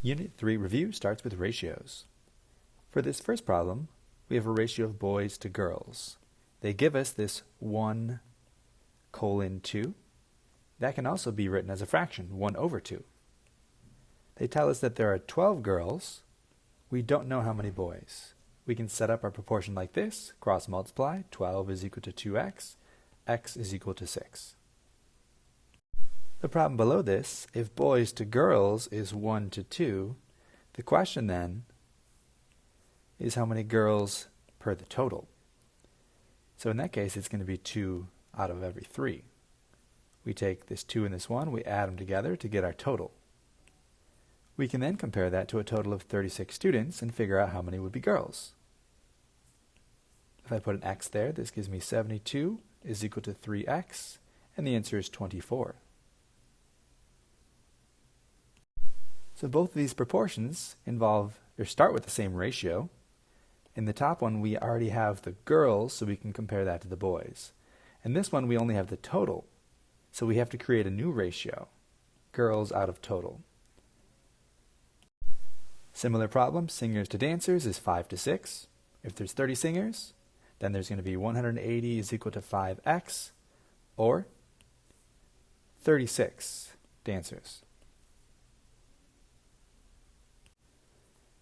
Unit 3 review starts with ratios. For this first problem, we have a ratio of boys to girls. They give us this 1:2. That can also be written as a fraction, 1/2. They tell us that there are 12 girls. We don't know how many boys. We can set up our proportion like this, cross multiply, 12 is equal to 2x, x is equal to 6. The problem below this, if boys to girls is 1:2, the question then is how many girls per the total. So in that case, it's going to be 2 out of every 3. We take this 2 and this 1, we add them together to get our total. We can then compare that to a total of 36 students and figure out how many would be girls. If I put an x there, this gives me 72 is equal to 3x, and the answer is 24. So both of these proportions start with the same ratio. In the top one, we already have the girls, so we can compare that to the boys. In this one, we only have the total, so we have to create a new ratio, girls out of total. Similar problem, singers to dancers is 5:6. If there's 30 singers, then there's going to be 180 is equal to 5x, or 36 dancers.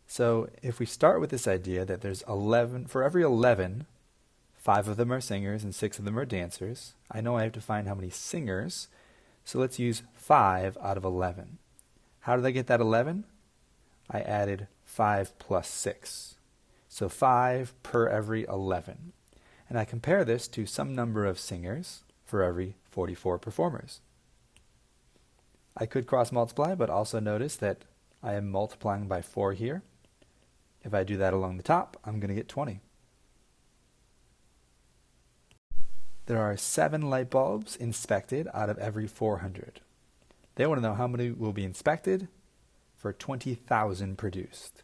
So if we start with this idea that there's 11, for every 11, 5 of them are singers and 6 of them are dancers, I know I have to find how many singers, so let's use 5 out of 11. How did I get that 11? I added 5 plus 6. So 5 per every 11. And I compare this to some number of singers for every 44 performers. I could cross multiply, but also notice that I am multiplying by 4 here. If I do that along the top, I'm going to get 20. There are 7 light bulbs inspected out of every 400. They want to know how many will be inspected for 20,000 produced.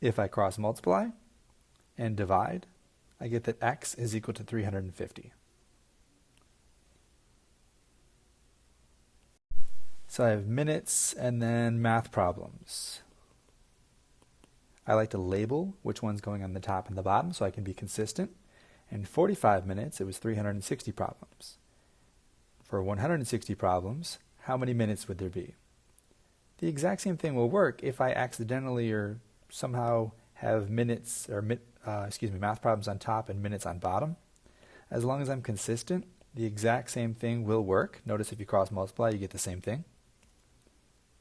If I cross multiply and divide, I get that x is equal to 350. So I have minutes and then math problems. I like to label which one's going on the top and the bottom so I can be consistent. In 45 minutes, it was 360 problems. For 160 problems, how many minutes would there be? The exact same thing will work if I accidentally or somehow have minutes or math problems on top and minutes on bottom. As long as I'm consistent, the exact same thing will work. Notice if you cross multiply, you get the same thing.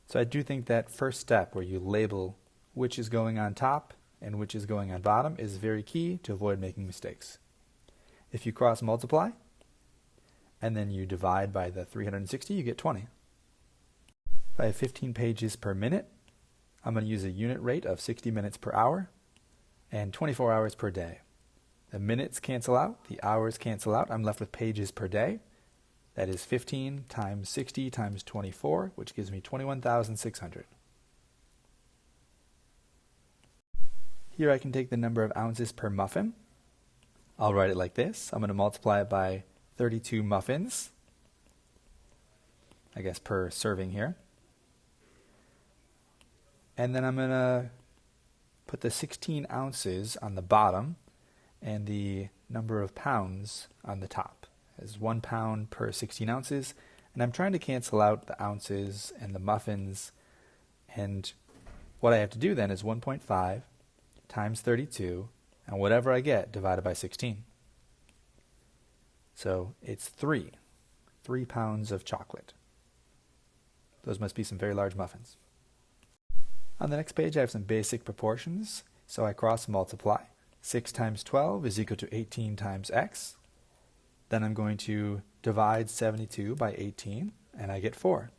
So I do think that first step where you label which is going on top and which is going on bottom is very key to avoid making mistakes. If you cross multiply and then you divide by the 360, you get 20. If I have 15 pages per minute, I'm going to use a unit rate of 60 minutes per hour and 24 hours per day. The minutes cancel out, the hours cancel out. I'm left with pages per day. That is 15 times 60 times 24, which gives me 21,600. Here I can take the number of ounces per muffin. I'll write it like this. I'm going to multiply it by 32 muffins, I guess per serving here. And then I'm going to put the 16 ounces on the bottom and the number of pounds on the top. As 1 pound per 16 ounces. And I'm trying to cancel out the ounces and the muffins. And what I have to do then is 1.5 times 32, and whatever I get divided by 16. So it's 3 pounds of chocolate. Those must be some very large muffins. On the next page I have some basic proportions, so I cross multiply. 6 times 12 is equal to 18 times x. Then I'm going to divide 72 by 18, and I get 4.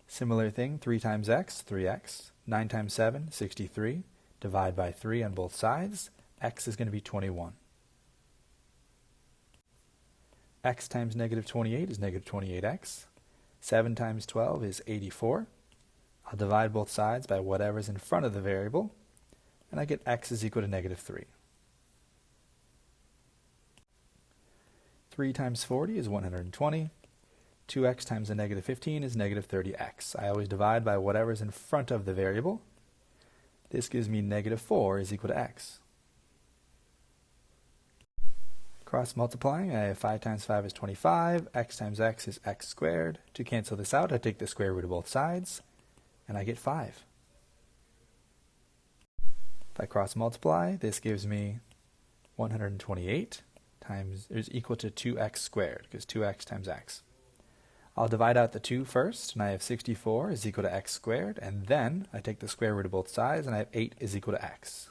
Similar thing, 3 times x, 3x. 9 times 7, 63. Divide by 3 on both sides. X is going to be 21. X times negative 28 is negative 28x. 7 times 12 is 84. I'll divide both sides by whatever's in front of the variable, and I get x is equal to negative 3. 3 times 40 is 120. 2x times a negative 15 is negative 30x. I always divide by whatever's in front of the variable. This gives me negative 4 is equal to x. Cross multiplying, I have 5 times 5 is 25, x times x is x squared. To cancel this out, I take the square root of both sides, and I get 5. If I cross multiply, this gives me 128 times is equal to 2x squared, because 2x times x. I'll divide out the 2 first, and I have 64 is equal to x squared, and then I take the square root of both sides, and I have 8 is equal to x.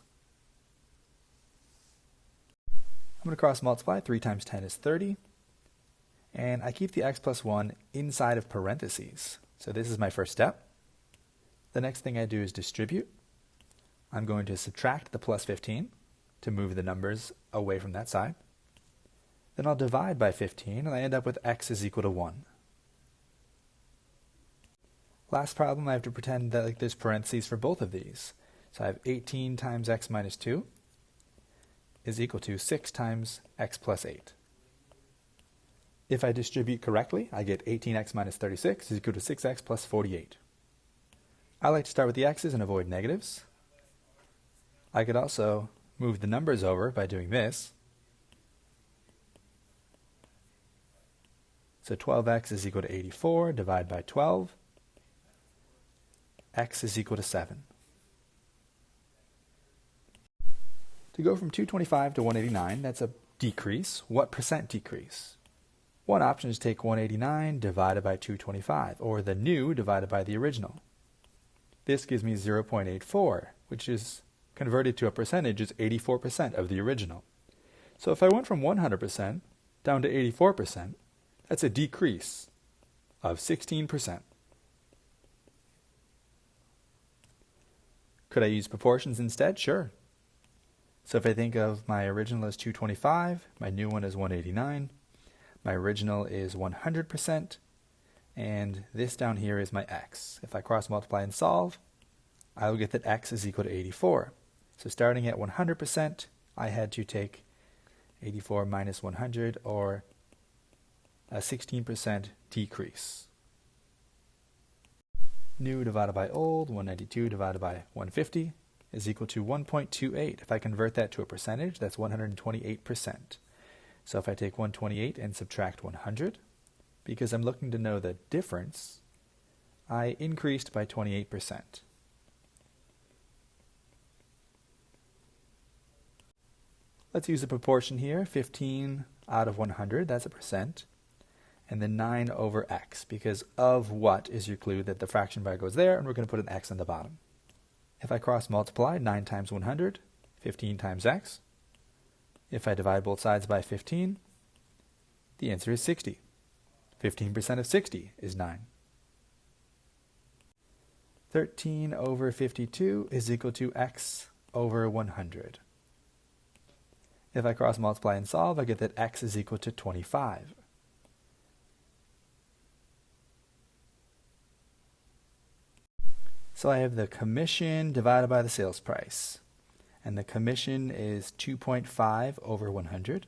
I'm going to cross multiply. 3 times 10 is 30, and I keep the x plus 1 inside of parentheses. So this is my first step. The next thing I do is distribute. I'm going to subtract the plus 15 to move the numbers away from that side. Then I'll divide by 15, and I end up with x is equal to 1. Last problem, I have to pretend that there's parentheses for both of these. So I have 18 times x minus 2 is equal to 6 times x plus 8. If I distribute correctly, I get 18x minus 36 is equal to 6x plus 48. I like to start with the x's and avoid negatives. I could also move the numbers over by doing this. So 12x is equal to 84, divide by 12. X is equal to 7. To go from 225 to 189, that's a decrease. What percent decrease? One option is take 189 divided by 225, or the new divided by the original. This gives me 0.84, which is converted to a percentage is 84% of the original. So if I went from 100% down to 84%, that's a decrease of 16%. Could I use proportions instead? Sure. So if I think of my original as 225, my new one is 189, my original is 100%, and this down here is my x. If I cross multiply and solve, I will get that x is equal to 84. So starting at 100%, I had to take 84 minus 100, or a 16% decrease. New divided by old, 192 divided by 150 is equal to 1.28. If I convert that to a percentage, that's 128%. So if I take 128 and subtract 100, because I'm looking to know the difference, I increased by 28%. Let's use a proportion here. 15 out of 100, that's a percent. And then 9 over x, because of what is your clue that the fraction bar goes there, and we're going to put an x on the bottom. If I cross multiply, 9 times 100, 15 times x. If I divide both sides by 15, the answer is 60. 15% of 60 is 9. 13 over 52 is equal to x over 100. If I cross multiply and solve, I get that x is equal to 25. So I have the commission divided by the sales price. And the commission is 2.5 over 100.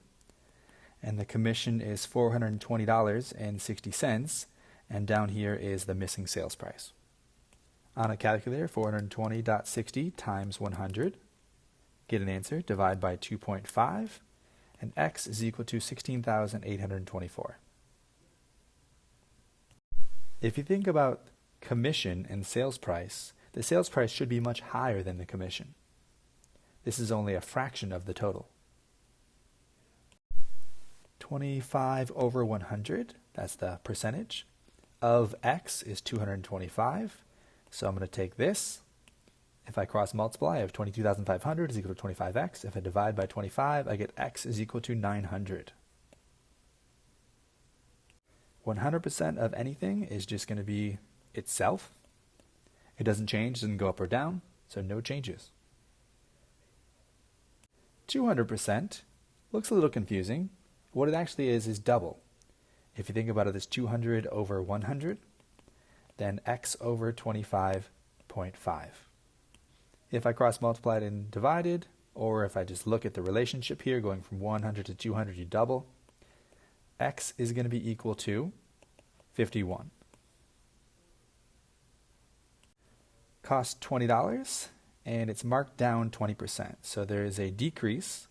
And the commission is $420.60. And down here is the missing sales price. On a calculator, 420.60 times 100. Get an answer, divide by 2.5. And x is equal to 16,824. If you think about commission and sales price, the sales price should be much higher than the commission. This is only a fraction of the total. 25 over 100, that's the percentage, of x is 225. So I'm going to take this. If I cross multiply, I have 22,500 is equal to 25x. If I divide by 25, I get x is equal to 900. 100% of anything is just going to be itself. It doesn't change, doesn't go up or down, so no changes. 200% looks a little confusing. What it actually is double. If you think about it as 200 over 100, then x over 25.5. If I cross multiplied and divided, or if I just look at the relationship here, going from 100 to 200, you double, x is going to be equal to 51. Cost $20, and it's marked down 20%. So there is a decrease.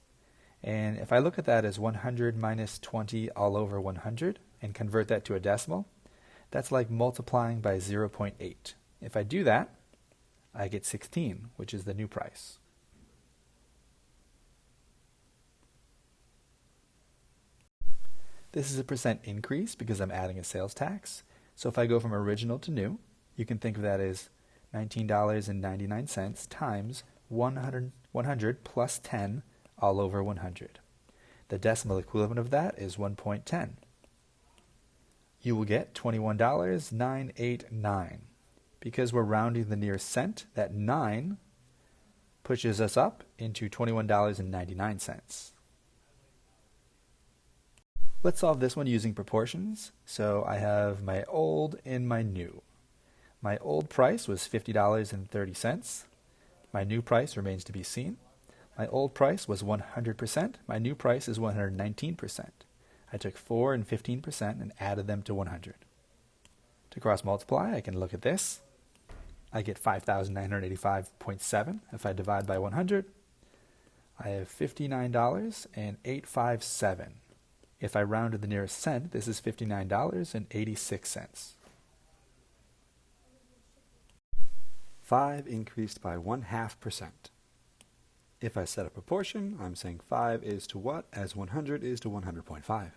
And if I look at that as 100 minus 20 all over 100 and convert that to a decimal, that's like multiplying by 0.8. If I do that, I get 16, which is the new price. This is a percent increase because I'm adding a sales tax. So if I go from original to new, you can think of that as $19.99 times 100 plus 10 all over 100. The decimal equivalent of that is 1.10. You will get $21.989. Because we're rounding the nearest cent, that 9 pushes us up into $21.99. Let's solve this one using proportions. So I have my old and my new. My old price was $50.30. My new price remains to be seen. My old price was 100%. My new price is 119%. I took 4 and 15% and added them to 100. To cross multiply, I can look at this. I get 5,985.7. If I divide by 100, I have $59.857. If I round to the nearest cent, this is $59.86. 5 increased by 0.5%. If I set a proportion, I'm saying 5 is to what as 100 is to 100.5.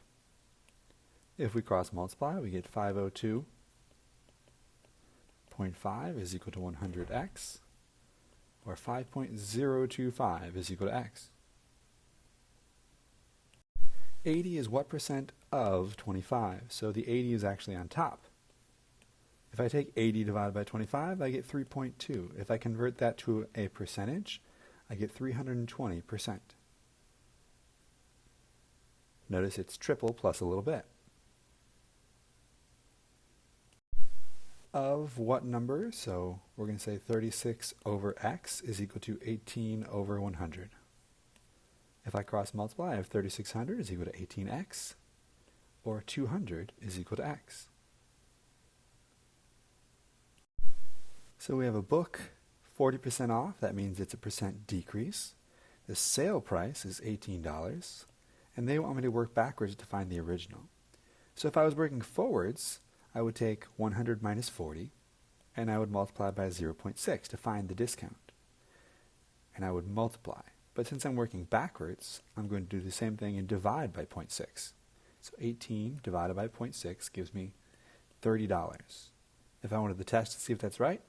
If we cross multiply, we get 502.5 is equal to 100x, or 5.025 is equal to x. 80 is what percent of 25? So the 80 is actually on top. If I take 80 divided by 25, I get 3.2. If I convert that to a percentage, I get 320%. Notice it's triple plus a little bit. Of what number? So we're going to say 36 over x is equal to 18 over 100. If I cross multiply, I have 3600 is equal to 18x, or 200 is equal to x. So we have a book, 40% off. That means it's a percent decrease. The sale price is $18, and they want me to work backwards to find the original. So if I was working forwards, I would take 100 minus 40, and I would multiply by 0.6 to find the discount. And I would multiply. But since I'm working backwards, I'm going to do the same thing and divide by 0.6. So 18 divided by 0.6 gives me $30. If I wanted to test to see if that's right,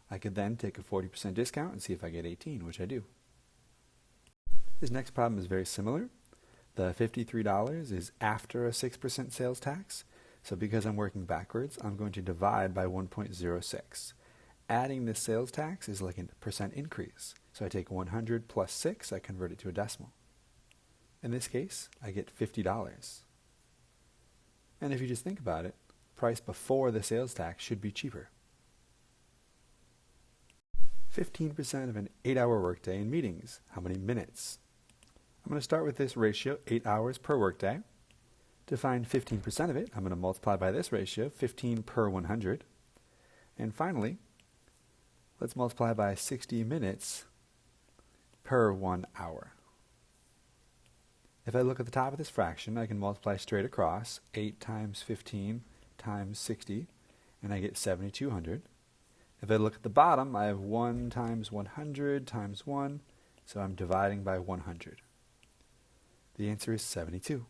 I could then take a 40% discount and see if I get 18, which I do. This next problem is very similar. The $53 is after a 6% sales tax. So because I'm working backwards, I'm going to divide by 1.06. Adding this sales tax is like a percent increase. So I take 100 plus 6, I convert it to a decimal. In this case, I get $50. And if you just think about it, price before the sales tax should be cheaper. 15% of an 8-hour workday in meetings. How many minutes? I'm going to start with this ratio, 8 hours per workday. To find 15% of it, I'm going to multiply by this ratio, 15 per 100. And finally, let's multiply by 60 minutes per 1 hour. If I look at the top of this fraction, I can multiply straight across 8 times 15 times 60, and I get 7,200. If I look at the bottom, I have 1 times 100 times 1, so I'm dividing by 100. The answer is 72.